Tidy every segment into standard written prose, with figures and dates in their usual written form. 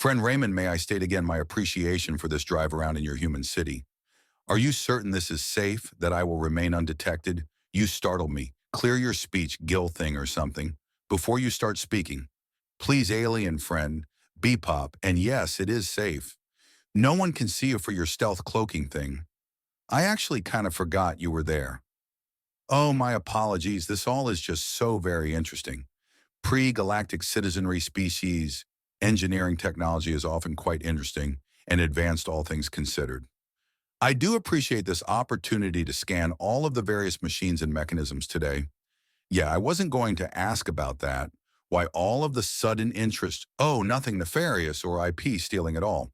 Friend Raymond, may I state again my appreciation for this drive around in your human city. Are you certain this is safe, that I will remain undetected? You startle me. Clear your speech, gill thing or something, before you start speaking. Please, alien friend, Bebop, and yes, it is safe. No one can see you for your stealth cloaking thing. I actually kind of forgot you were there. Oh, my apologies, this all is just so very interesting. Pre-galactic citizenry species, engineering technology is often quite interesting and advanced all things considered. I do appreciate this opportunity to scan all of the various machines and mechanisms today. Yeah, I wasn't going to ask about that. Why all of the sudden interest? Oh, nothing nefarious or IP stealing at all.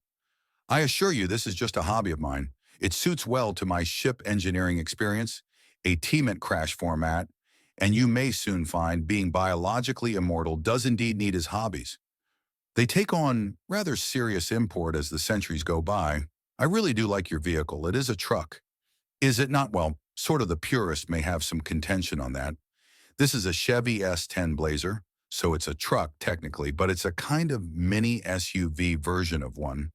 I assure you this is just a hobby of mine. It suits well to my ship engineering experience, a teammate crash format, and you may soon find being biologically immortal does indeed need his hobbies. They take on rather serious import as the centuries go by. I really do like your vehicle. It is a truck. Is it not? Well, sort of the purist may have some contention on that. This is a Chevy S10 Blazer, so it's a truck technically, but it's a kind of mini SUV version of one.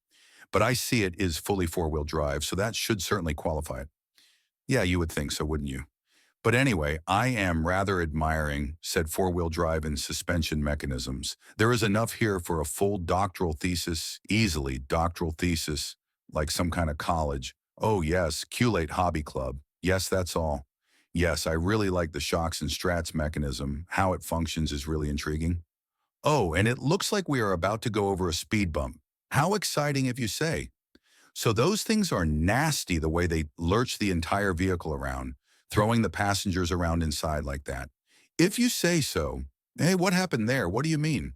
But I see it is fully four-wheel drive, so that should certainly qualify it. Yeah, you would think so, wouldn't you? But anyway, I am rather admiring said four-wheel drive and suspension mechanisms. There is enough here for a full doctoral thesis, easily doctoral thesis, like some kind of college. Oh yes, Q-Late Hobby Club. Yes, that's all. Yes, I really like the shocks and strats mechanism. How it functions is really intriguing. Oh, and it looks like we are about to go over a speed bump. How exciting if you say. So those things are nasty the way they lurch the entire vehicle around, throwing the passengers around inside like that. If you say so. Hey, what happened there? What do you mean?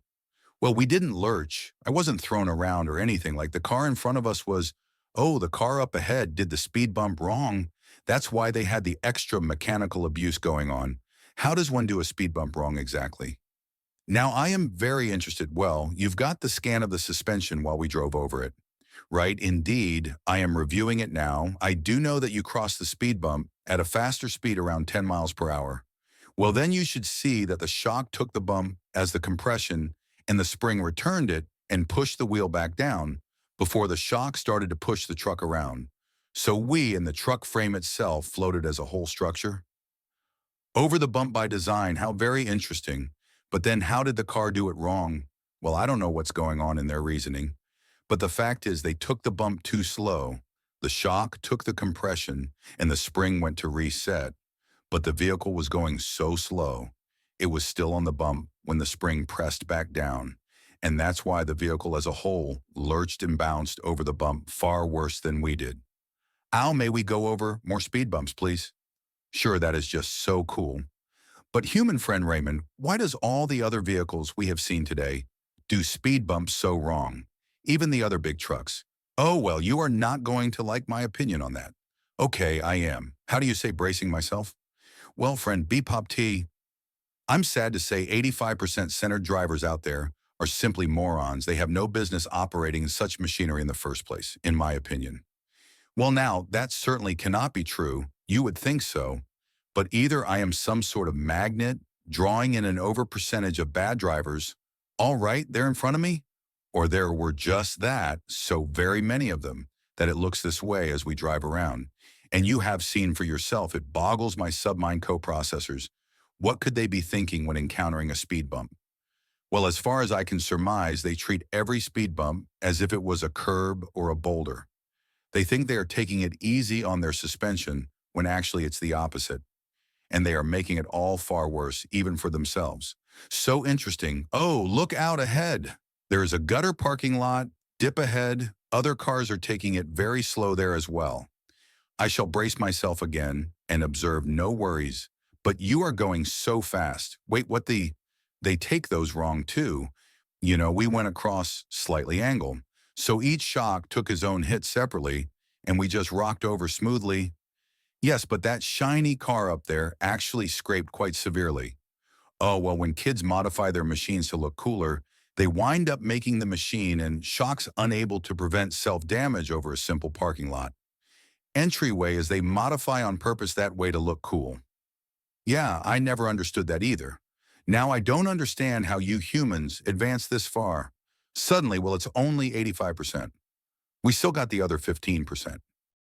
Well, we didn't lurch. I wasn't thrown around or anything. Like the car in front of us was, oh, the car up ahead did the speed bump wrong. That's why they had the extra mechanical abuse going on. How does one do a speed bump wrong exactly? Now, I am very interested. Well, you've got the scan of the suspension while we drove over it. Right, indeed. I am reviewing it now. I do know that you crossed the speed bump at a faster speed around 10 miles per hour. Well, then you should see that the shock took the bump as the compression and the spring returned it and pushed the wheel back down before the shock started to push the truck around. So we and the truck frame itself floated as a whole structure. Over the bump by design, how very interesting. But then how did the car do it wrong? Well, I don't know what's going on in their reasoning. But the fact is they took the bump too slow. The shock took the compression and the spring went to reset. But the vehicle was going so slow. It was still on the bump when the spring pressed back down. And that's why the vehicle as a whole lurched and bounced over the bump far worse than we did. Al, may we go over more speed bumps, please? Sure, that is just so cool. But human friend Raymond, why does all the other vehicles we have seen today do speed bumps so wrong? Even the other big trucks. Oh, well, you are not going to like my opinion on that. Okay, I am. How do you say bracing myself? Well, friend Bpop T, I'm sad to say 85% centered drivers out there are simply morons. They have no business operating in such machinery in the first place, in my opinion. Well, now, that certainly cannot be true. You would think so. But either I am some sort of magnet drawing in an over percentage of bad drivers, all right, they're in front of me, or there were just that, so very many of them, that it looks this way as we drive around. And you have seen for yourself, it boggles my submind coprocessors. What could they be thinking when encountering a speed bump? Well, as far as I can surmise, they treat every speed bump as if it was a curb or a boulder. They think they are taking it easy on their suspension when actually it's the opposite. And they are making it all far worse, even for themselves. So interesting. Oh, look out ahead. There is a gutter parking lot, dip ahead. Other cars are taking it very slow there as well. I shall brace myself again and observe no worries. But you are going so fast. Wait, they take those wrong too. You know, we went across slightly angled. So each shock took his own hit separately, and we just rocked over smoothly. Yes, but that shiny car up there actually scraped quite severely. Oh, well, when kids modify their machines to look cooler, they wind up making the machine and shocks unable to prevent self-damage over a simple parking lot. Entryway is they modify on purpose that way to look cool. Yeah, I never understood that either. Now I don't understand how you humans advance this far. Suddenly, well, it's only 85%. We still got the other 15%.